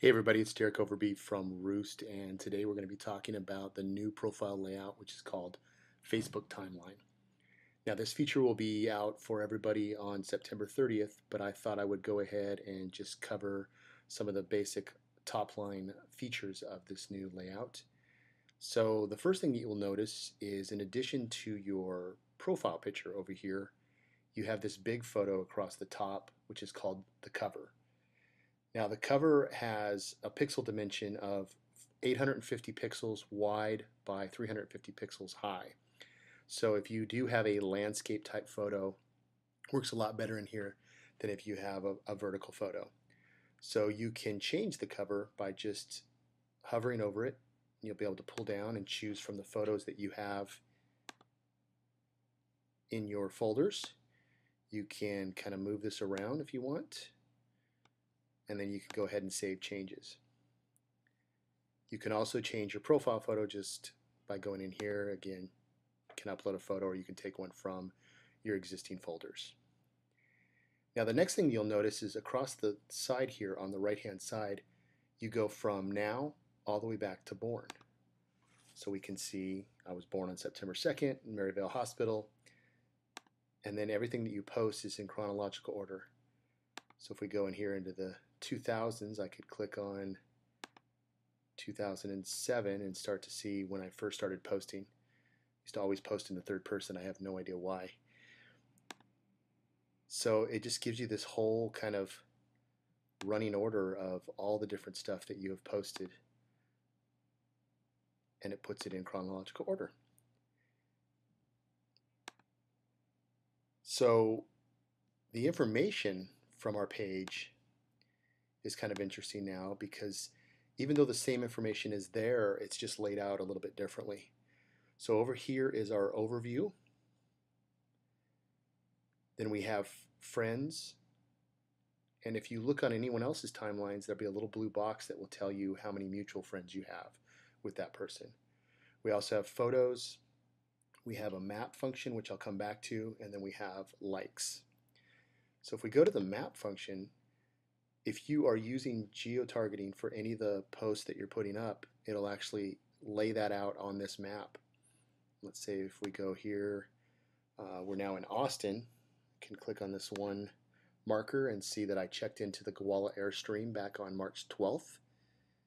Hey everybody, it's Derek Overby from Roost, and today we're going to be talking about the new profile layout, which is called Facebook Timeline. Now, this feature will be out for everybody on September 30th, but I thought I would go ahead and just cover some of the basic top line features of this new layout. So, the first thing that you will notice is, in addition to your profile picture over here, you have this big photo across the top, which is called the cover. Now the cover has a pixel dimension of 850 pixels wide by 350 pixels high. So if you do have a landscape type photo, it works a lot better in here than if you have a vertical photo. So you can change the cover by just hovering over it. You'll be able to pull down and choose from the photos that you have in your folders. You can kind of move this around if you want, and then you can go ahead and save changes. You can also change your profile photo just by going in here. Again, you can upload a photo or you can take one from your existing folders. Now the next thing you'll notice is across the side here on the right hand side, you go from now all the way back to born. So we can see I was born on September 2nd in Maryvale Hospital, and then everything that you post is in chronological order. So if we go in here into the 2000s, I could click on 2007 and start to see when I first started posting. I used to always post in the third person. I have no idea why. So it just gives you this whole kind of running order of all the different stuff that you have posted, and it puts it in chronological order. So the information from our page is kind of interesting now, because even though the same information is there, it's just laid out a little bit differently. So over here is our overview. Then we have friends. And if you look on anyone else's timelines, there'll be a little blue box that will tell you how many mutual friends you have with that person. We also have photos. We have a map function, which I'll come back to, and then we have likes. So if we go to the map function, if you are using geo-targeting for any of the posts that you're putting up, it'll actually lay that out on this map. Let's say if we go here, we're now in Austin. I can click on this one marker and see that I checked into the Gowalla Airstream back on March 12th.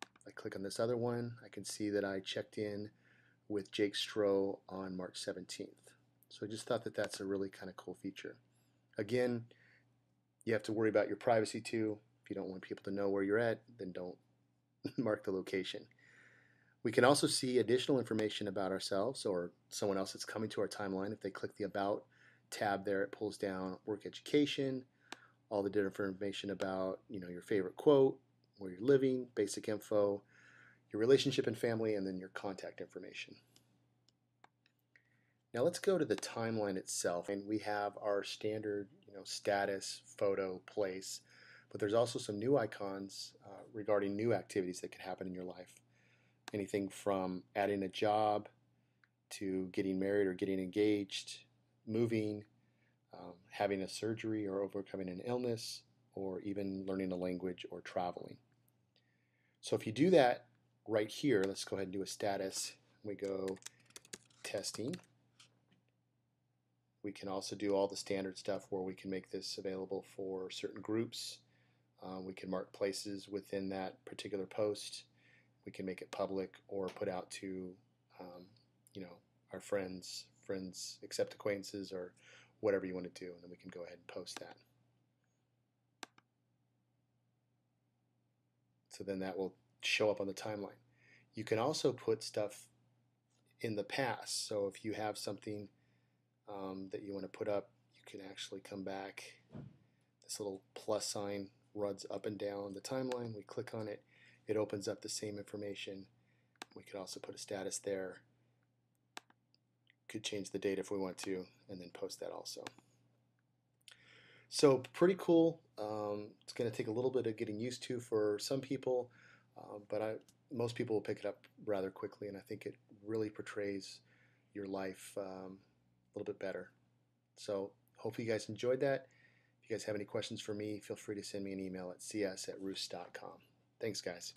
If I click on this other one, I can see that I checked in with Jake Stroh on March 17th. So I just thought that that's a really kind of cool feature. Again, you have to worry about your privacy too. If you don't want people to know where you're at, then don't mark the location. We can also see additional information about ourselves or someone else that's coming to our timeline. If they click the About tab there, it pulls down work education, all the different information about, your favorite quote, where you're living, basic info, your relationship and family, and then your contact information. Now let's go to the timeline itself, and we have our standard, status, photo, place, but there's also some new icons regarding new activities that could happen in your life. Anything from adding a job to getting married or getting engaged, moving, having a surgery or overcoming an illness, or even learning a language or traveling. So if you do that right here, let's go ahead and do a status. We go testing. We can also do all the standard stuff where we can make this available for certain groups. We can mark places within that particular post. We can make it public or put out to, our friends, accept acquaintances, or whatever you want to do, and then we can go ahead and post that. So then that will show up on the timeline. You can also put stuff in the past. So if you have something that you want to put up, you can actually come back. This little plus sign runs up and down the timeline. We click on it. It opens up the same information. We could also put a status there. Could change the date if we want to, and then post that also. So pretty cool. It's going to take a little bit of getting used to for some people, but most people will pick it up rather quickly, and I think it really portrays your life a little bit better. So hopefully you guys enjoyed that. If you guys have any questions for me, feel free to send me an email at cs@roost.com. Thanks, guys.